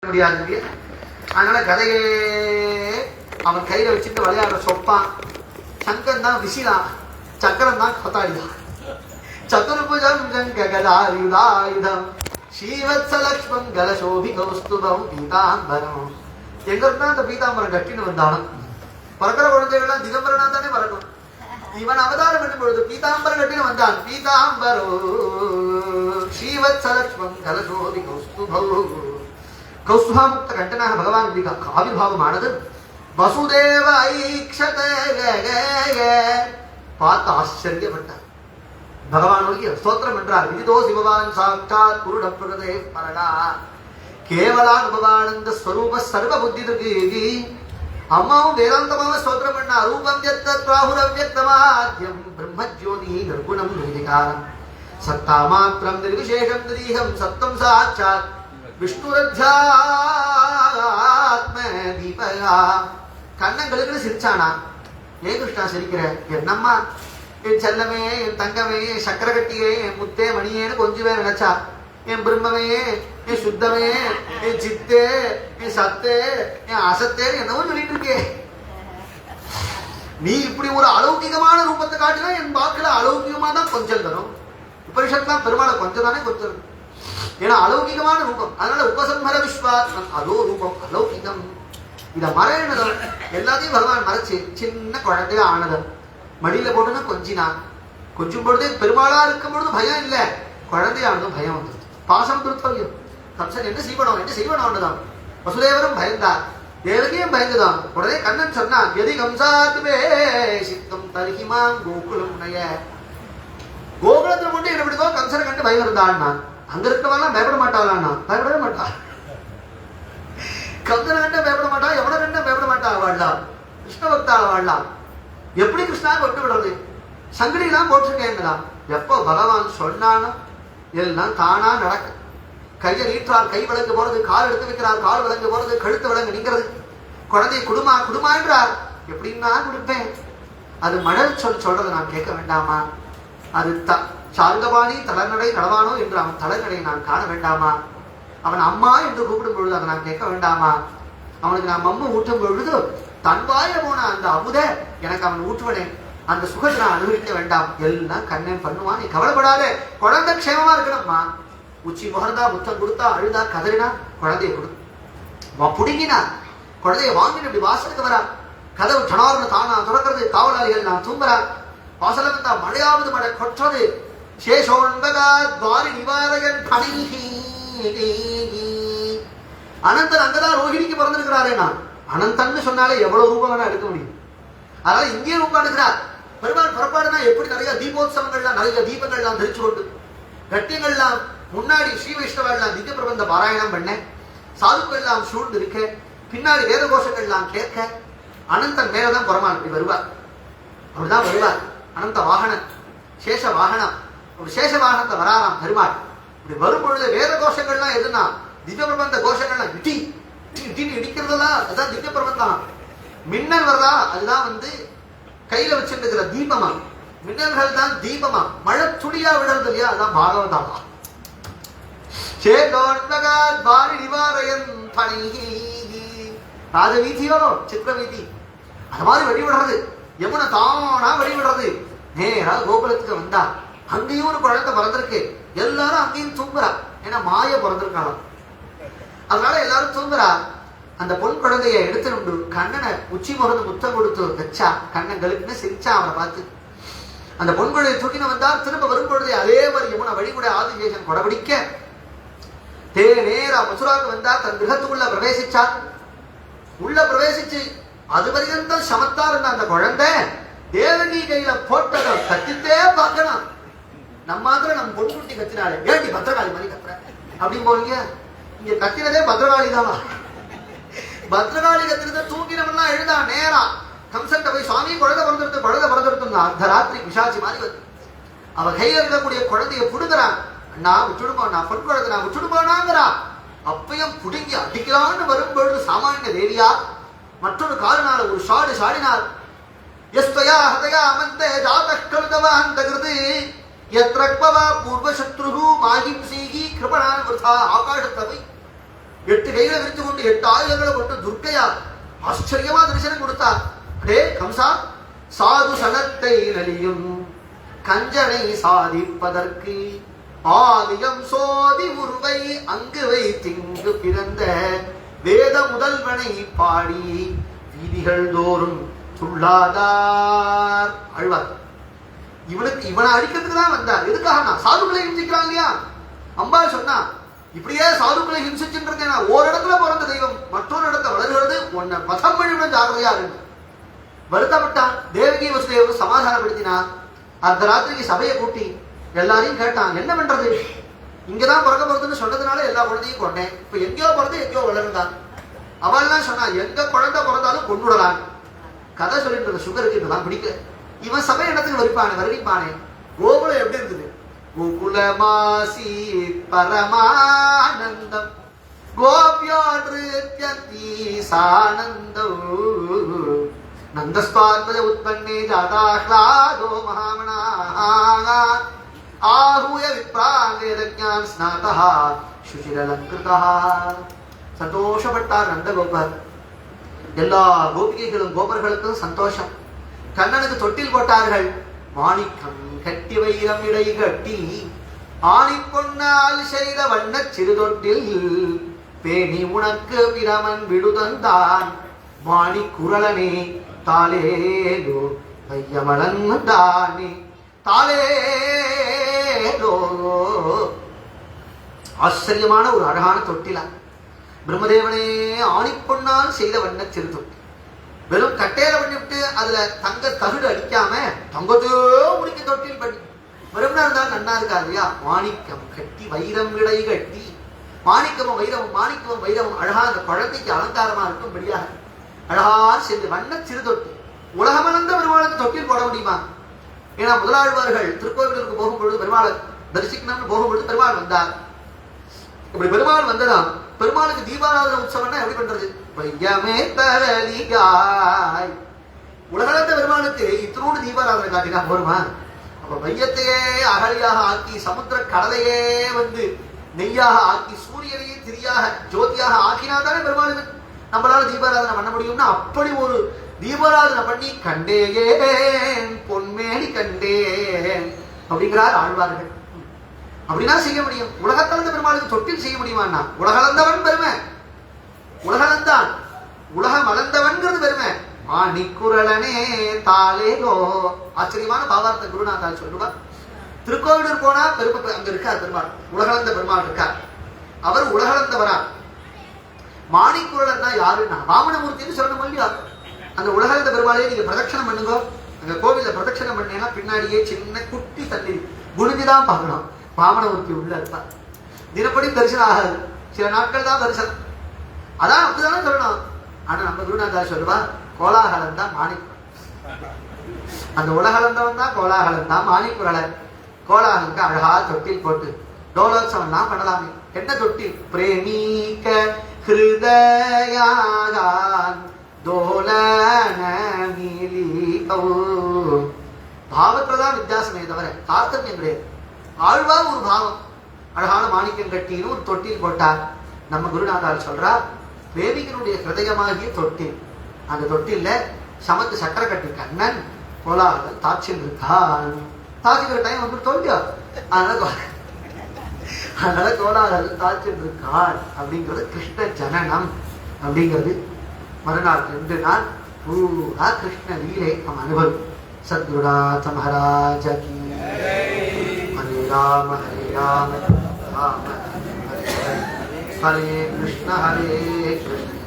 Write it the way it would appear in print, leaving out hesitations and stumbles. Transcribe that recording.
முடியாது இல்லையா? அதனால கதையே அவன் கையில வச்சுட்டு விளையாடுற சொப்பான், சங்கம் தான் விசிலான், சக்கரம் தான் கொத்தாடிதான். சதுர்புஜம் ஜங்ககதாயுதாயுதம் ஸ்ரீவத்ஸலக்ஷ்மம் கலசோபி கௌஸ்துபம் பீதாம்பரம். எங்க இருந்தா அந்த பீதாம்பரம் கட்டின்னு வந்தாலும் பறக்கிற குழந்தைகள்லாம் திகம்பரனா தானே பறக்கும். இவன் அவதாரம் பண்ணும் பொழுது பீதாம்பரம் கட்டின்னு வந்தான். பீதாம்பரோ ஸ்ரீவத்ஸலக்ஷ்மம் கலசோபி கௌஸ்துபௌ. கௌஸ்துபாமுக்த கண்டனாக பகவான் ஆவிர்வாவமானது. வசுதேவ ஐக்ஷத பார்த்து ஆச்சரியப்பட்டார். பகவானுடைய ஸ்தோத்திரம் என்றார். விதிதோ சிவவான் சாட்சாத் புருட பிரகதே பரணா கேவலானுபவானந்த ஸ்வரூப சர்வ புத்தி துர்கி. அம்மாவும் வேதாந்தமாக ஸ்தோத்திரம் பண்ணா. ரூபம் யத்ராஹுரவ்யக்தமாத்யம் பிரம்மஜ்யோதி நிர்குணம் நிர்விகாரம் சத்தா மாத்திரம் நிர்விசேஷம் நிரீகம் சத்தம் சாட்சாத் விஷ்ணுரத்யாத்ம தீபகா. கண்ணங்களுக்கு சிரிச்சானா. ஏன் கிருஷ்ணா சிரிக்கிற? என்னம்மா என் செல்லமே, என் தங்கமே, என் சக்கர கட்டியே, என் முத்தே மணியேன்னு கொஞ்சமே நினைச்சா. என் பிரம்மமே, என் சுத்தமே, என் சித்தே, என் சத்தே, என் அசத்தேன்னு என்னவோ சொல்லிட்டு இருக்கே. நீ இப்படி ஒரு அலௌகிகமான ரூபத்தை காட்டினா என் வாக்குல அலௌகிகமா தான் கொஞ்சம் தரும். உபனிஷத்தான் பெருமாளை கொஞ்சம் தானே கொஞ்சம். ஏன்னா அலௌகிகமான ரூபம். அதனால உபசம்ஹர விஸ்வாத்மன் அதோ ரூபம் அலௌகிகம். இத மறையினதும் எல்லாத்தையும் பகவான் மறைச்சு சின்ன குழந்தையா ஆனதும் மடியில போட்டுன்னா கொஞ்சினான். கொஞ்சம் பொழுதே பெருமாளா இருக்கும் பொழுது பயம் இல்லை, குழந்தையானதும் பயம் வந்துருது. பாசம் திருத்தவியம். கம்சன் என்ன செய்வனும் என்ன செய்வனும். வசுதேவரும் பயந்தார், தேவகியும் பயந்துதான். உடனே கண்ணன் சொன்னான், எதி கம்சாத்துமே சித்தம் தரிகிமான் கோகுலம் நய. கோகுலத்துல கொண்டு என்ன பிடிக்கோ கம்சனை கண்டு பயம் இருந்தான். அங்க இருக்கவெல்லாம் பயப்பட மாட்டாளான்னா பயப்படவே மாட்டா. கம்சனை கண்ட பயப்பட மாட்டா, எவனை கண்ட பயப்பட மாட்டா. வாழலாம் கிருஷ்ண பக்தால வாழலாம். எப்படி கிருஷ்ணா கொண்டு விடுறது? சங்கடிலாம் போட்டிருக்கேன். எப்போ பகவான் சொன்னானோ எல்லாம் தானா நடக்க. கையை நீற்றார், கை விளங்கு போறது, கால் எடுத்து வைக்கிறார், கால் விளங்கு போறது, கழுத்து விளங்கு நீங்கிறது. குழந்தை குடுமா குடுமா என்றார். எப்படின்னா கொடுப்பேன். அது மணல் சொல்றது நான் கேட்க வேண்டாமா? அது சார்ந்தபாணி தளநடை நடவானோ என்று அவன் தளநடை நான் காண வேண்டாமா? அவன் அம்மா என்று கூப்பிடும் பொழுது அதை நான் கேட்க வேண்டாமா? அவனுக்கு நான் மம்மு ஊட்டும் பொழுது தன்வாயில போன அந்த அமுத எனக்கு அவன் ஊற்றுவனேன். அந்த சுகத்தை நான் அனுபவிக்க வேண்டாம். எல்லாம் கண்ணன் பண்ணுவான், நீ கவலைப்படாத. குழந்தை க்ஷேமமா இருக்கணும்மா. உச்சி முகர்ந்தா, முத்தம் கொடுத்தா, அழுதா, கதறினா குழந்தைய கொடு. புடுங்கினா குழந்தைய வாங்கிட்டு இப்படி வாசலுக்கு வரா. கதவு டனார்னு தானா துறக்கிறது. காவலாளிகள் நான் தூங்குறா. வாசல வந்தா மழையாவது மழை கொற்றது. சேஷோன்பகாரி நிவாரகன் பணிகி. அனந்தன் அங்கதான் ரோஹிணிக்கு பிறந்திருக்கிறாரே. நான் அனந்தன்னு சொன்னாலே எவ்வளவு ரூபம் வேணா எடுக்க முடியும். அதனால இங்கே ரூபம் எடுக்கிறார். பெருமாள் புறப்பாடுனா எப்படி நிறைய தீபோத்சவங்கள்லாம், நிறைய தீபங்கள்லாம் தெரிச்சு கொண்டு கட்டியங்கள்லாம் முன்னாடி ஸ்ரீ வைஷ்ணவெல்லாம் திவ்ய பிரபந்த பாராயணம் பண்ண, சாதுக்கள்லாம் சூழ்ந்து இருக்க, பின்னாடி வேத கோஷங்கள்லாம் கேட்க, அனந்தன் மேலதான் பெருமாள் இப்படி வருவார். அப்படிதான் வருவார். அனந்த வாகனன், சேஷ வாகனம். ஒரு சேஷ வாகனத்தை வராராம் பெருமாள். இப்படி வரும் பொழுது வேத கோஷங்கள்லாம் எதுனா திவ்ய பிரபந்த கோஷங்கள்லாம் இடி இடின்னு இடிக்கிறதெல்லாம் அதுதான் திவ்ய பிரபந்தம். மின்னல் வர்றா அதுதான் கையில வச்சிருக்கிற தீபமா. மின்னல்கள் தான் தீபமா. மழை துளியா விடுறது இல்லையா, அதுதான் பாகவதாமா. ராஜவீதியோ சித்திரவீதி அது மாதிரி வழிவிடுறது. யமுனை தானா வழிவிடுறது. நேரா கோகுலத்துக்கு வந்தா அங்கேயும் ஒரு குழந்தை பிறந்திருக்கு. எல்லாரும் அங்கேயும் தூங்குறா. ஏன்னா மாய பிறந்திருக்காளாம். அதனால எல்லாரும் தூங்குறா. அந்த பொன் குழந்தைய எடுத்து கண்ணனை உச்சி முகர்ந்து முத்தம் கொடுத்து வச்சா. கண்ணங்களுக்குன்னு சிரிச்சா அவனை பார்த்து. அந்த பொன் குழந்தையை தூக்கின வந்தார். திரும்ப வரும் பொழுதே அதே மாதிரி யமுனை வழிகூட ஆதிசேஷன் கொடபிடிக்க நேரா மசுராக்கு வந்தார். தன் கிரகத்துக்குள்ள பிரவேசிச்சார். உள்ள பிரவேசிச்சு அது வரைக்கும் சமத்தா இருந்த அந்த குழந்தை தேவகி கையில போட்டதை கத்தித்தே பார்க்கணும். நம்ம மாத்திரம் நம்ம பொன்குட்டி கத்தினாலே ஏண்டி பத்திரகாளி மாதிரி கத்துற அப்படின்னு போறீங்க. இங்க கத்தினதே பத்திரகாளி தான். பத்திரகாளி கத்தினதை தூக்கினவெல்லாம் எழுதா நேரா கம்சன்ட்ட போய் சுவாமி குழந்தை பிறந்திருந்தா. அர்த்தராத்திரி பிசாச்சி மாதிரி வந்து அவ கையில இருக்கக்கூடிய குழந்தைய புடுங்குறான். நான் விட்டுடுமா, நான் பொன் குழந்தை நான் விட்டுடுமானாங்கிறா. அப்பையும் புடுங்கி அடிக்கலான்னு வரும்பொழுது சாமானிய தேவியா மற்றொரு காலனால ஒரு சாடினார். எஸ்தயா ஹதயா அமந்தே ஜாதகழுதவாந்தகிருதி யத்ரக்பவா பூர்வசத்ருஹு மாஹிம்சீஹி கிருபணான் விருதா. ஆகாசத்தை போய் 8 கைகளை விரித்து கொண்டு 8 ஆயுதங்களை கொண்டு துர்க்கையா ஆச்சரியமா தரிசனம் கொடுத்தா. அடே கம்சா, சாது சனத்தை நலியும் கஞ்சனை சாதிப்பதற்கு ஆதியம் சோதி உருவை அங்கு வைத்திங்கு பிறந்த வேத முதல்வனை பாடி வீதிகள் தோறும் துள்ளாதார் அழ்வார். இவனை அழிக்கிறதுக்கு தான் வந்தார். எதுக்காக? சாதுக்களை ஹிம்சிக்கிறான் இல்லையா? அம்பாள் சொன்னா, இப்படியே சாதுக்களை ஹிம்சிச்சுட்டு ஒரு இடத்துல பிறந்த தெய்வம் மற்றொரு இடத்துல வளர்கிறது, உன்னை பதம் பண்ணிவிட ஜாகிரதையா இருந்து வருத்தப்பட்டான். தேவகி வசுதேவரும் சமாதானப்படுத்தினான். அந்த ராத்திரிக்கு சபையை கூட்டி எல்லாரையும் கேட்டான், என்ன பண்றது? இங்கதான் பிறக்க போறதுன்னு சொன்னதுனால எல்லா குழந்தையும் கொண்டேன். இப்ப எங்கேயோ பிறந்து எங்கேயோ வளர்ந்தான். அவள்லாம் சொன்னா, எங்க குழந்தை பிறந்தாலும் கொண்டுடலாம். கதை சொல்லிட்டு இருந்த சுகருக்கு இதெல்லாம் பிடிக்கல. இவன் சபை இடத்துக்கு வருவிப்பானே. கோகுலம் எப்படி இருக்குது? கோகுலமாசி பரமானந்தம் கோபியோசானந்தம் நந்தஸ்வாத்மஜ உத்பன்னே ஜாதாஹ்லாதோ மகாமணா ஆஹூய விப்ராவேதஞான் ஸ்நாதஹ சுசிரலங்கிருதஹ. சந்தோஷப்பட்டார் நந்தகோபர். எல்லா கோபிகைகளும் கோபர்களுக்கும் சந்தோஷம். கண்ணனுக்கு தொட்டில் போட்டார்கள். மாணிக்கம் கட்டி வைரம் இடை கட்டி ஆணி பொன்னால் செய்த வண்ண சிறு தொட்டில் பேணி உனக்கு பிரமன் விடுதந்தான் மாணி குரலனே தாலேலோ வையமளந்தானே தாலேலோ. ஆச்சரியமான ஒரு அழகான தொட்டிலா. பிரம்மதேவனே ஆணிப்பொன்னால் செய்த வண்ண சிறு தொட்டில். வெறும் கட்டையில பண்ணிவிட்டு அதுல தங்க தகுடு அடிக்காம தங்கத்தையோ முடிக்க தொட்டில் பண்ணி வெறும்னா இருந்தாலும் நன்னா இருக்கா இல்லையா? மாணிக்கம் கட்டி வைரம் விடை கட்டி, மாணிக்கமும் வைரமும் அழகா அந்த குழந்தைக்கு அலங்காரமா இருக்கும்படியாக அழகா சென்று வண்ண சிறு தொட்டில். உலகமளந்த பெருமாளுக்கு தொட்டில் போட முடியுமா? ஏன்னா முதலாழ்வார்கள் திருக்கோவிலூருக்கு போகும்பொழுது பெருமாளை தரிசிக்கணும்னு போகும்பொழுது பெருமாள் வந்தார். இப்படி பெருமாள் வந்ததாம். பெருமாளுக்கு தீபாராதன உற்சவம்னா எப்படி பண்றது? வையமே தரலிகாய். உலகளந்த பெருமாளுக்கு இத்தனோடு தீபாராதனை காட்டினா போருமா? அப்ப வையத்தையே அகலியாக ஆக்கி சமுத்திர கடலையே நெய்யாக ஆக்கி சூரியனையே திரியாக ஜோதியாக ஆக்கினா தானே பெருமாளுக்கு நம்மளால தீபாராதனை பண்ண முடியும்னா அப்படி ஒரு தீபாராதனை பண்ணி கண்டேன் பொன்மேனி கண்டேன் அப்படிங்கிறார் ஆழ்வார்கள். அப்படின்னா செய்ய முடியும். உலகத்தளந்த பெருமாளுக்கு தொட்டில் செய்ய முடியுமான்னா உலகளந்தவன் பெருமை, உலகளந்தான் உலகம் அளந்தவன்கிறது பெருமை. மாணிக்குரலனே தாலேலோ. ஆச்சரியமான பாவார்த்த குருநாதால் சொல்லுவார். திருக்கோவிலூர் போனா பெருமை அங்க இருக்கார் பெருமாள், உலகளந்த பெருமாள் இருக்கார். அவர் உலகளந்தவரா. மாணிக்குரலன்னா யாருன்னா வாமனமூர்த்தின்னு சொல்லணும் இல்லையா? அந்த உலகளந்த பெருமாளையே நீங்க பிரதட்சணம் பண்ணுங்க. அங்க கோவில பிரதட்சணம் பண்ணீங்கன்னா பின்னாடியே சின்ன குட்டி தண்ணி குனிஞ்சுதான் பார்க்கணும். வாமனமூர்த்தி உள்ள இருப்பார். தினப்படி தரிசனம் ஆகாது, சில நாட்கள் தான் தரிசனம். அதான் அப்படிதானே சொல்லணும். ஆனா நம்ம குருநாதா சொல்லுவா, கோலாகலம் தான் மாணிக்குரல். அந்த உலகளந்தவன் தான் கோலாகலம் தான் மாணிக்குரலன். கோலாகலுக்கு அழகா தொட்டில் போட்டு டோலோத்சவம்லாம் பண்ணலாமே. என்ன தொட்டில்? பிரேமீக ஹிருதயாகான் தோலன மீலிகோ. பாவத்துலதான் வித்தியாசமே தவிர தார்த்தமியம் கிடையாது. ஆழ்வார் ஒரு பாவம். அழகான மாணிக்கம் கட்டின்னு ஒரு தொட்டில் போட்டார். நம்ம குருநாதால் சொல்றா, தேவிகனுடைய ஹிருதயமாகிய தொட்டில். அந்த தொட்டில்ல சமத்து சக்கரை கட்டி கண்ணன் கோலாகல் தாட்சியில் இருக்கான். தாட்சிக்கிற டைம் வந்து தோல்வியா, அதனால கோலாகல் தாட்சியில் இருக்கான் அப்படிங்கிறது கிருஷ்ண ஜனனம் அப்படிங்கிறது. மறுநாள் 2 நாள் பூரா கிருஷ்ண லீலை நம்ம அனுபவம். சத்குருநாத மகாராஜ கி. ஹரே ராம ராம ஹரே கிருஷ்ண ஹரே கிருஷ்ண